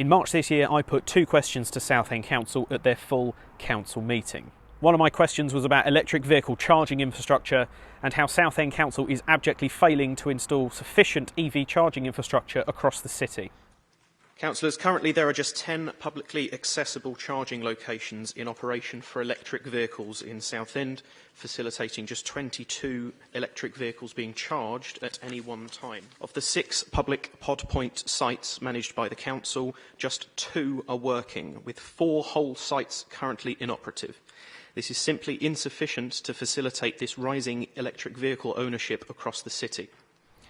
In March this year, I put 2 questions to Southend Council at their full council meeting. One of my questions was about electric vehicle charging infrastructure and how Southend Council is abjectly failing to install sufficient EV charging infrastructure across the city. Councillors, currently there are just 10 publicly accessible charging locations in operation for electric vehicles in Southend, facilitating just 22 electric vehicles being charged at any one time. Of the 6 public pod point sites managed by the council, just 2 are working, with 4 whole sites currently inoperative. This is simply insufficient to facilitate this rising electric vehicle ownership across the city.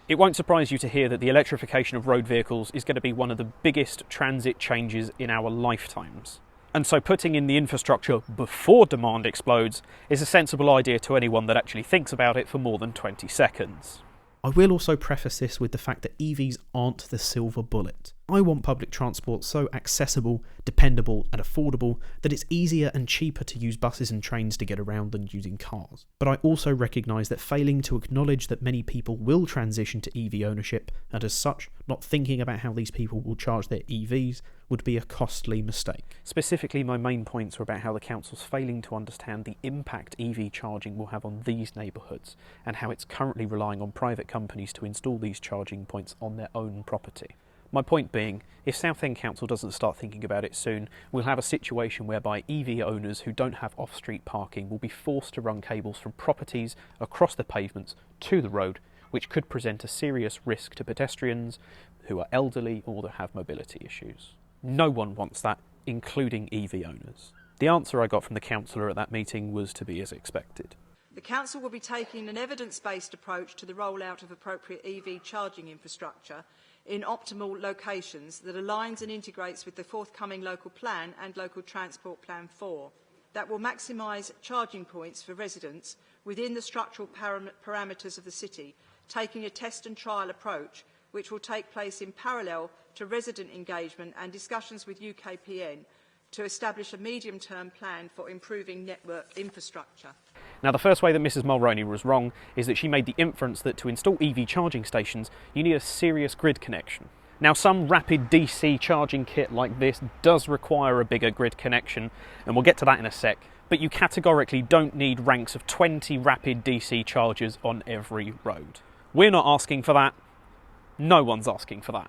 It won't surprise you to hear that the electrification of road vehicles is going to be one of the biggest transit changes in our lifetimes. And so putting in the infrastructure before demand explodes is a sensible idea to anyone that actually thinks about it for more than 20 seconds. I will also preface this with the fact that EVs aren't the silver bullet. I want public transport so accessible, dependable and affordable that it's easier and cheaper to use buses and trains to get around than using cars. But I also recognise that failing to acknowledge that many people will transition to EV ownership, and as such not thinking about how these people will charge their EVs, would be a costly mistake. Specifically, my main points are about how the council's failing to understand the impact EV charging will have on these neighbourhoods, and how it's currently relying on private companies to install these charging points on their own property. My point being, if Southend Council doesn't start thinking about it soon, we'll have a situation whereby EV owners who don't have off-street parking will be forced to run cables from properties across the pavements to the road, which could present a serious risk to pedestrians who are elderly or that have mobility issues. No one wants that, including EV owners. The answer I got from the councillor at that meeting was to be as expected. The Council will be taking an evidence-based approach to the rollout of appropriate EV charging infrastructure in optimal locations that aligns and integrates with the forthcoming local plan and local transport plan 4 that will maximise charging points for residents within the structural parameters of the city, taking a test and trial approach which will take place in parallel to resident engagement and discussions with UKPN to establish a medium-term plan for improving network infrastructure. Now, the first way that Mrs Mulroney was wrong is that she made the inference that to install EV charging stations, you need a serious grid connection. Now, some rapid DC charging kit like this does require a bigger grid connection, and we'll get to that in a sec, but you categorically don't need ranks of 20 rapid DC chargers on every road. We're not asking for that. No one's asking for that.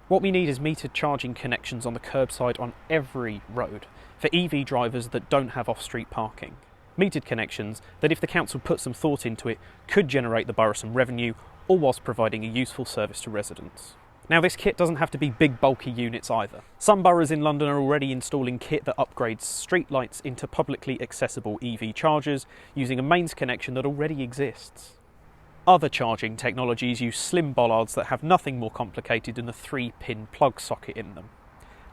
What we need is metered charging connections on the curbside on every road for EV drivers that don't have off-street parking. Metered connections that, if the council put some thought into it, could generate the borough some revenue, all whilst providing a useful service to residents. Now, this kit doesn't have to be big bulky units either. Some boroughs in London are already installing kit that upgrades streetlights into publicly accessible EV chargers using a mains connection that already exists. Other charging technologies use slim bollards that have nothing more complicated than a 3-pin plug socket in them.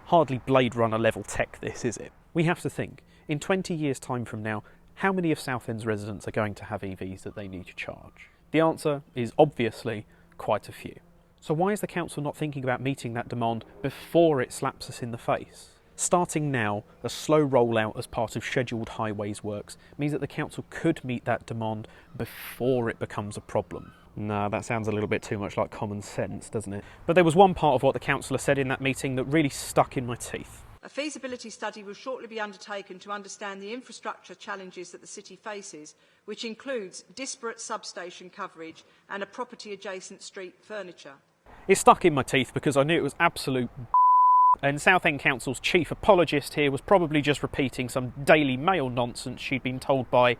Hardly Blade Runner level tech this, is it? We have to think, in 20 years' time from now, how many of Southend's residents are going to have EVs that they need to charge? The answer is obviously quite a few. So why is the council not thinking about meeting that demand before it slaps us in the face? Starting now, a slow rollout as part of scheduled highways works means that the council could meet that demand before it becomes a problem. No, that sounds a little bit too much like common sense, doesn't it? But there was one part of what the councillor said in that meeting that really stuck in my teeth. A feasibility study will shortly be undertaken to understand the infrastructure challenges that the city faces, which includes disparate substation coverage and a property-adjacent street furniture. It stuck in my teeth because I knew it was absolute and Southend Council's chief apologist here was probably just repeating some Daily Mail nonsense she'd been told by,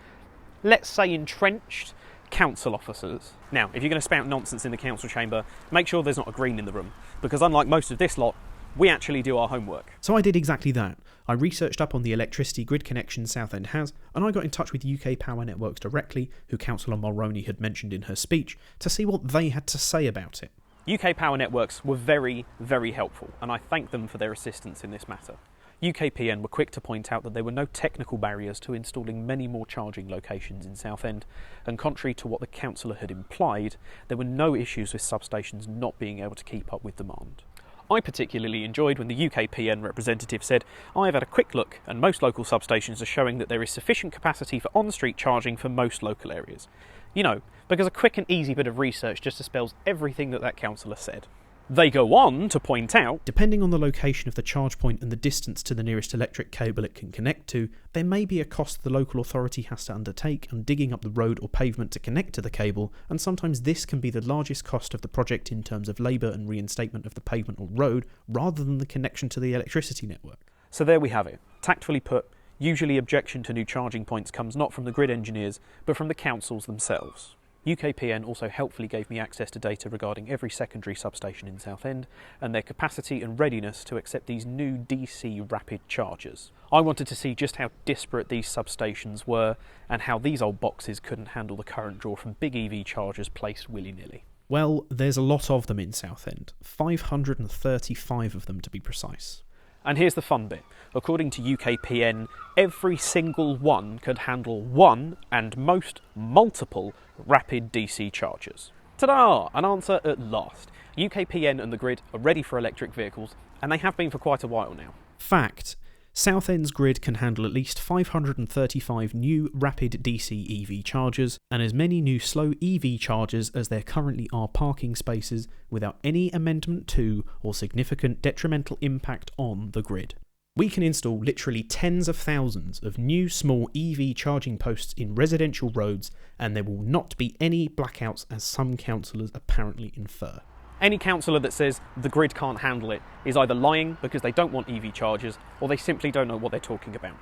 let's say, entrenched council officers. Now, if you're going to spout nonsense in the council chamber, make sure there's not a green in the room, because unlike most of this lot, we actually do our homework. So I did exactly that. I researched up on the electricity grid connection Southend has, and I got in touch with UK Power Networks directly, who Councillor Mulroney had mentioned in her speech, to see what they had to say about it. UK Power Networks were very, very helpful, and I thank them for their assistance in this matter. UKPN were quick to point out that there were no technical barriers to installing many more charging locations in Southend, and contrary to what the councillor had implied, there were no issues with substations not being able to keep up with demand. I particularly enjoyed when the UKPN representative said, I have had a quick look and most local substations are showing that there is sufficient capacity for on-street charging for most local areas. You know, because a quick and easy bit of research just dispels everything that councillor said. They go on to point out, depending on the location of the charge point and the distance to the nearest electric cable it can connect to, there may be a cost the local authority has to undertake on digging up the road or pavement to connect to the cable, and sometimes this can be the largest cost of the project in terms of labour and reinstatement of the pavement or road, rather than the connection to the electricity network. So there we have it. Tactfully put, usually objection to new charging points comes not from the grid engineers, but from the councils themselves. UKPN also helpfully gave me access to data regarding every secondary substation in Southend and their capacity and readiness to accept these new DC rapid chargers. I wanted to see just how disparate these substations were and how these old boxes couldn't handle the current draw from big EV chargers placed willy-nilly. Well, there's a lot of them in Southend, 535 of them to be precise. And here's the fun bit. According to UKPN, every single one could handle one, and most multiple, rapid DC chargers. Ta-da! An answer at last. UKPN and the grid are ready for electric vehicles, and they have been for quite a while now. Fact. Southend's grid can handle at least 535 new rapid DC EV chargers and as many new slow EV chargers as there currently are parking spaces without any amendment to or significant detrimental impact on the grid. We can install literally tens of thousands of new small EV charging posts in residential roads, and there will not be any blackouts, as some councillors apparently infer. Any councillor that says the grid can't handle it is either lying because they don't want EV chargers or they simply don't know what they're talking about.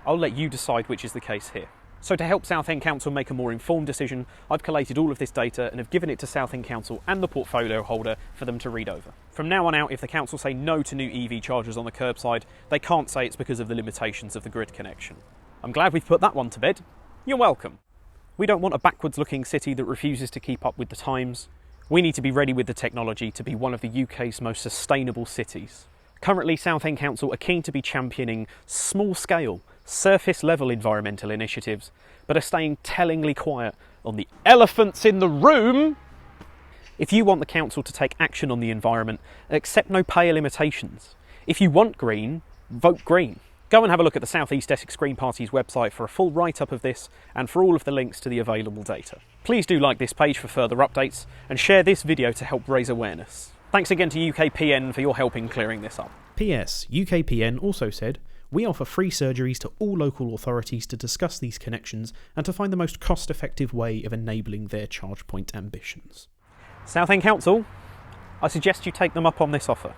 I'll let you decide which is the case here. So to help Southend Council make a more informed decision, I've collated all of this data and have given it to Southend Council and the portfolio holder for them to read over. From now on out, if the council say no to new EV chargers on the curbside, they can't say it's because of the limitations of the grid connection. I'm glad we've put that one to bed. You're welcome. We don't want a backwards-looking city that refuses to keep up with the times. We need to be ready with the technology to be one of the UK's most sustainable cities. Currently, Southend Council are keen to be championing small-scale, surface-level environmental initiatives, but are staying tellingly quiet on the elephants in the room. If you want the council to take action on the environment, accept no pay limitations. If you want green, vote green. Go and have a look at the South East Essex Green Party's website for a full write-up of this and for all of the links to the available data. Please do like this page for further updates and share this video to help raise awareness. Thanks again to UKPN for your help in clearing this up. P.S. UKPN also said, we offer free surgeries to all local authorities to discuss these connections and to find the most cost-effective way of enabling their charge point ambitions. Southend Council, I suggest you take them up on this offer.